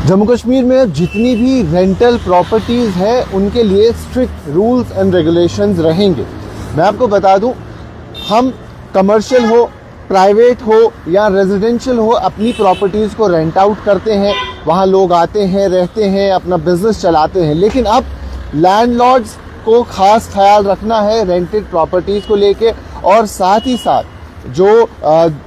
जम्मू कश्मीर में जितनी भी रेंटल प्रॉपर्टीज़ हैं उनके लिए स्ट्रिक्ट रूल्स एंड रेगुलेशंस रहेंगे। मैं आपको बता दूं, हम कमर्शियल हो, प्राइवेट हो या रेजिडेंशियल हो, अपनी प्रॉपर्टीज़ को रेंट आउट करते हैं, वहाँ लोग आते हैं, रहते हैं, अपना बिजनेस चलाते हैं। लेकिन अब लैंडलॉर्ड्स को ख़ास ख्याल रखना है रेंटेड प्रॉपर्टीज़ को लेके, और साथ ही साथ जो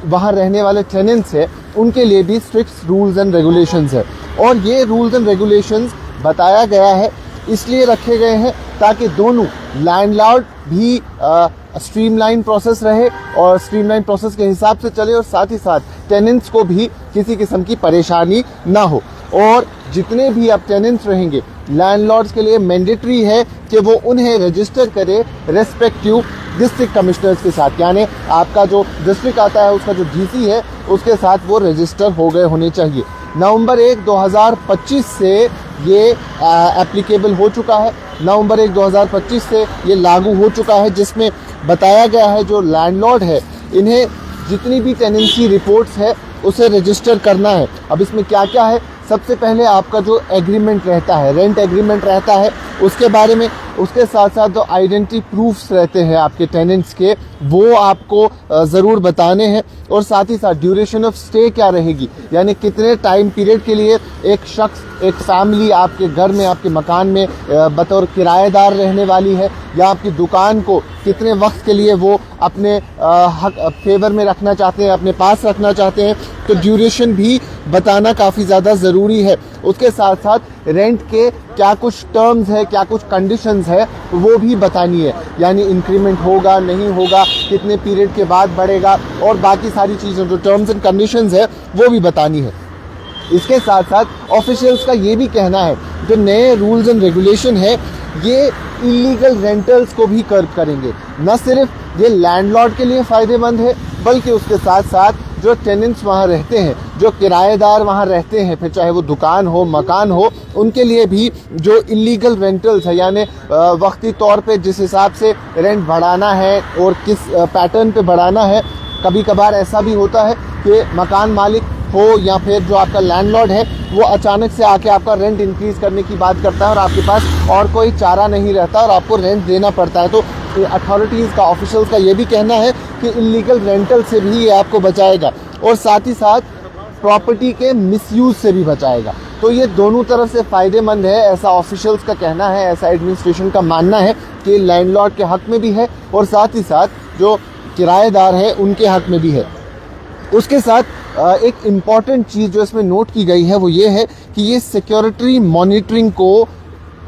वहाँ रहने वाले टेनेंट्स हैं उनके लिए भी स्ट्रिक्ट रूल्स एंड रेगुलेशंस है। और ये रूल्स एंड रेगुलेशंस बताया गया है इसलिए रखे गए हैं ताकि दोनों लैंडलॉर्ड भी स्ट्रीमलाइन प्रोसेस रहे और स्ट्रीमलाइन प्रोसेस के हिसाब से चले, और साथ ही साथ टेनेंट्स को भी किसी किस्म की परेशानी ना हो। और जितने भी अब टेनेंट्स रहेंगे, लैंडलॉर्ड्स के लिए मैंडेटरी है कि वो उन्हें रजिस्टर करे रेस्पेक्टिव डिस्ट्रिक्ट कमिश्नर्स के साथ, यानी आपका जो डिस्ट्रिक्ट आता है उसका जो डीसी है उसके साथ वो रजिस्टर हो गए होने चाहिए। नवंबर 1, 2025 से ये एप्लीकेबल हो चुका है। नवंबर 1, 2025 से ये लागू हो चुका है, जिसमें बताया गया है जो लैंडलॉर्ड है इन्हें जितनी भी टेनेंसी रिपोर्ट्स है उसे रजिस्टर करना है। अब इसमें क्या क्या है, सबसे पहले आपका जो एग्रीमेंट रहता है, रेंट एग्रीमेंट रहता है, उसके बारे में, उसके साथ साथ जो आइडेंटिटी प्रूफ्स रहते हैं आपके टेनेंट्स के, वो आपको ज़रूर बताने हैं। और साथ ही साथ ड्यूरेशन ऑफ स्टे क्या रहेगी, यानी कितने टाइम पीरियड के लिए एक शख्स, एक फैमिली आपके घर में, आपके मकान में बतौर किराएदार रहने वाली है, या आपकी दुकान को कितने वक्त के लिए वो अपने हक फेवर में रखना चाहते हैं, अपने पास रखना चाहते हैं, तो ड्यूरेशन भी बताना काफ़ी ज़्यादा ज़रूरी है। उसके साथ साथ रेंट के क्या कुछ टर्म्स है, क्या कुछ कंडीशंस है, वो भी बतानी है, यानी इंक्रीमेंट होगा नहीं होगा, कितने पीरियड के बाद बढ़ेगा, और बाकी सारी चीज़ें जो टर्म्स एंड कंडीशंस है वो भी बतानी है। इसके साथ साथ ऑफिशियल्स का ये भी कहना है जो नए रूल्स एंड रेगुलेशन है ये इलीगल रेंटल्स को भी कर्ब करेंगे। न सिर्फ ये लैंडलॉर्ड के लिए फ़ायदेमंद है, बल्कि उसके साथ साथ जो टेनेंट्स वहाँ रहते हैं, जो किराएदार वहाँ रहते हैं, फिर चाहे वो दुकान हो, मकान हो, उनके लिए भी जो इलीगल रेंटल्स है, यानी वक्ती तौर पे जिस हिसाब से रेंट बढ़ाना है और किस पैटर्न पे बढ़ाना है। कभी कभार ऐसा भी होता है कि मकान मालिक हो या फिर जो आपका लैंडलॉर्ड है वो अचानक से आके आपका रेंट इंक्रीज़ करने की बात करता है और आपके पास और कोई चारा नहीं रहता और आपको रेंट देना पड़ता है। तो अथॉरिटीज़ का, ऑफिशियल्स का ये भी कहना है कि इलीगल रेंटल से भी ये आपको बचाएगा और साथ ही साथ प्रॉपर्टी के मिसयूज़ से भी बचाएगा। तो ये दोनों तरफ से फ़ायदेमंद है, ऐसा ऑफिशियल्स का कहना है, ऐसा एडमिनिस्ट्रेशन का मानना है कि लैंडलॉर्ड के हक़ में भी है और साथ ही साथ जो किराएदार हैं उनके हक़ में भी है। उसके साथ एक इम्पॉर्टेंट चीज़ जो इसमें नोट की गई है वो ये है कि ये सिक्योरिटी मॉनिटरिंग को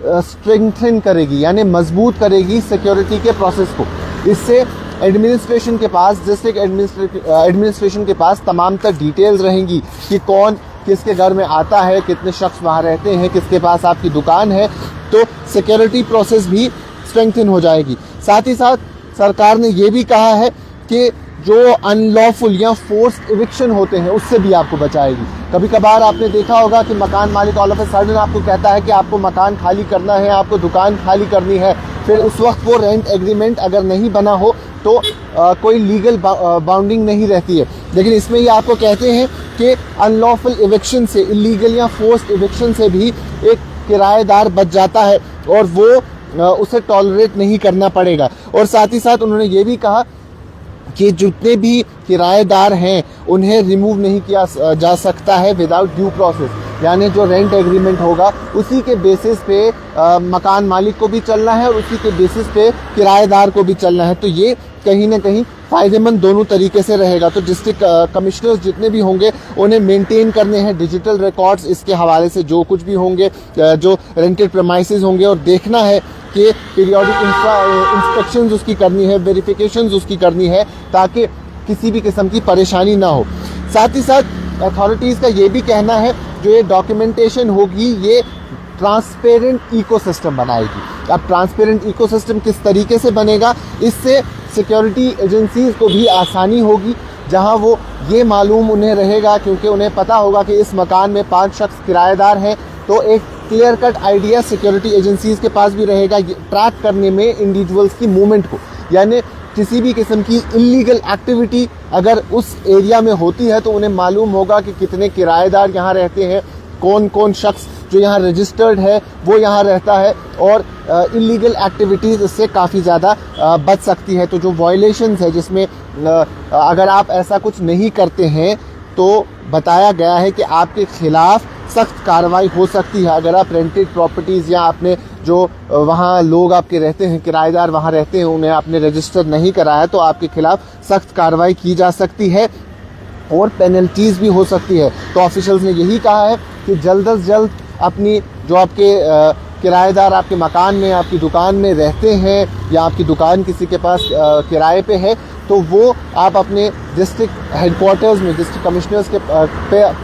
स्ट्रेंथन करेगी, यानी मजबूत करेगी सिक्योरिटी के प्रोसेस को। इससे एडमिनिस्ट्रेशन के पास, डिस्ट्रिक्ट एडमिनिस्ट्रेशन के पास तमाम तक डिटेल्स रहेंगी कि कौन किसके घर में आता है, कितने शख्स वहाँ रहते हैं, किसके पास आपकी दुकान है, तो सिक्योरिटी प्रोसेस भी स्ट्रेंथन हो जाएगी। साथ ही साथ सरकार ने ये भी कहा है कि जो अनलॉफुल या फोर्स्ड इविक्शन होते हैं उससे भी आपको बचाएगी। कभी कभार आपने देखा होगा कि मकान मालिक ऑल ऑफ अ सडन आपको कहता है कि आपको मकान खाली करना है, आपको दुकान खाली करनी है, फिर उस वक्त वो रेंट एग्रीमेंट अगर नहीं बना हो तो कोई लीगल बाउंडिंग नहीं रहती है। लेकिन इसमें ये आपको कहते हैं कि अनलॉफुल इविक्शन से, इलीगल या फोर्स्ड इविक्शन से भी एक किराएदार बच जाता है और वो उसे टॉलरेट नहीं करना पड़ेगा। और साथ ही साथ उन्होंने ये भी कहा कि जितने भी किराएदार हैं उन्हें रिमूव नहीं किया जा सकता है विदाउट ड्यू प्रोसेस, यानी जो रेंट एग्रीमेंट होगा उसी के बेसिस पे मकान मालिक को भी चलना है और उसी के बेसिस पे किराएदार को भी चलना है। तो ये कहीं ना कहीं फ़ायदेमंद दोनों तरीके से रहेगा। तो डिस्ट्रिक्ट कमिश्नर्स जितने भी होंगे उन्हें मेंटेन करने हैं डिजिटल रिकॉर्ड्स, इसके हवाले से जो कुछ भी होंगे, जो रेंटेड प्रेमाइसेस होंगे, और देखना है कि पीरियोडिक इंस्पेक्शंस उसकी करनी है, वेरिफिकेशंस उसकी करनी है, ताकि किसी भी किस्म की परेशानी ना हो। साथ ही साथ अथॉरिटीज़ का ये भी कहना है जो ये डॉक्यूमेंटेशन होगी ये ट्रांसपेरेंट इकोसिस्टम बनाएगी। अब ट्रांसपेरेंट इकोसिस्टम किस तरीके से बनेगा, इससे सिक्योरिटी एजेंसीज़ को भी आसानी होगी, जहां वो ये मालूम उन्हें रहेगा, क्योंकि उन्हें पता होगा कि इस मकान में 5 शख्स किराएदार हैं, तो एक clear cut idea security agencies के पास भी रहेगा ट्रैक करने में इंडिविजुअल्स की मूवमेंट को। यानी किसी भी किस्म की इलीगल एक्टिविटी अगर उस एरिया में होती है तो उन्हें मालूम होगा कि कितने किराएदार यहाँ रहते हैं, कौन कौन शख्स जो यहाँ रजिस्टर्ड है वो यहाँ रहता है, और इलीगल एक्टिविटीज़ इससे काफ़ी ज़्यादा बच सकती है। तो जो वायलेशंस है जिसमें अगर आप ऐसा कुछ नहीं करते हैं तो बताया गया है कि आपके खिलाफ सख्त कार्रवाई हो सकती है। अगर आप रेंटेड प्रॉपर्टीज़ या आपने जो वहाँ लोग आपके रहते हैं, किराएदार वहाँ रहते हैं, उन्हें आपने रजिस्टर नहीं कराया तो आपके खिलाफ सख्त कार्रवाई की जा सकती है और पेनल्टीज़ भी हो सकती है। तो ऑफिशियल्स ने यही कहा है कि जल्द से जल्द अपनी जो आपके किराएदार आपके मकान में, आपकी दुकान में रहते हैं या आपकी दुकान किसी के पास किराए पे है, तो वो आप अपने डिस्ट्रिक्ट हेडक्वार्टर्स में, डिस्ट्रिक्ट कमिश्नर्स के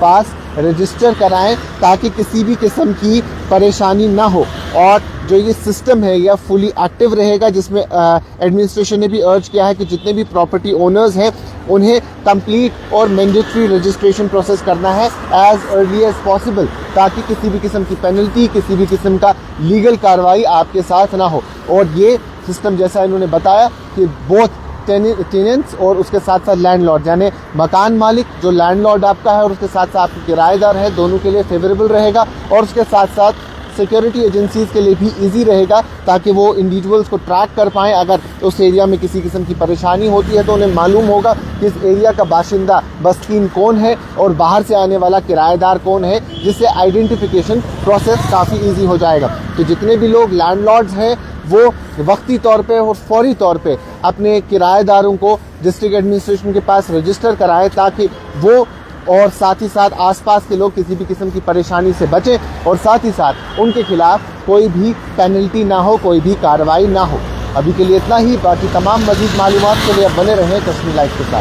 पास रजिस्टर कराएं ताकि किसी भी किस्म की परेशानी ना हो। और जो ये सिस्टम है यह फुली एक्टिव रहेगा, जिसमें एडमिनिस्ट्रेशन ने भी अर्ज किया है कि जितने भी प्रॉपर्टी ओनर्स हैं उन्हें कंप्लीट और मैंडेटरी रजिस्ट्रेशन प्रोसेस करना है एज अर्ली एज पॉसिबल, ताकि किसी भी किस्म की पेनल्टी, किसी भी किस्म का लीगल कार्रवाई आपके साथ ना हो। और ये सिस्टम जैसा इन्होंने बताया कि बोथ टेनेंट्स और उसके साथ साथ लैंडलॉर्ड, यानी मकान मालिक जो लैंडलॉर्ड आपका है और उसके साथ साथ आपके किराएदार है, दोनों के लिए फेवरेबल रहेगा। और उसके साथ साथ सिक्योरिटी एजेंसीज़ के लिए भी इजी रहेगा ताकि वो इंडिविजुअल्स को ट्रैक कर पाएँ। अगर उस एरिया में किसी किस्म की परेशानी होती है तो उन्हें मालूम होगा कि इस एरिया का बाशिंदा बस्तीन कौन है और बाहर से आने वाला किराएदार कौन है, जिससे आइडेंटिफिकेशन प्रोसेस काफ़ी ईजी हो जाएगा। तो जितने भी लोग लैंडलॉर्ड्स हैं वो वक्ती तौर पे और फौरी तौर पे अपने किराएदारों को डिस्ट्रिक्ट एडमिनिस्ट्रेशन के पास रजिस्टर कराएं ताकि वो और साथ ही साथ आसपास के लोग किसी भी किस्म की परेशानी से बचें और साथ ही साथ उनके खिलाफ कोई भी पेनल्टी ना हो, कोई भी कार्रवाई ना हो। अभी के लिए इतना ही। बाकी तमाम मजीद मालूमात के लिए अब बने रहें कश्मीर लाइव के साथ।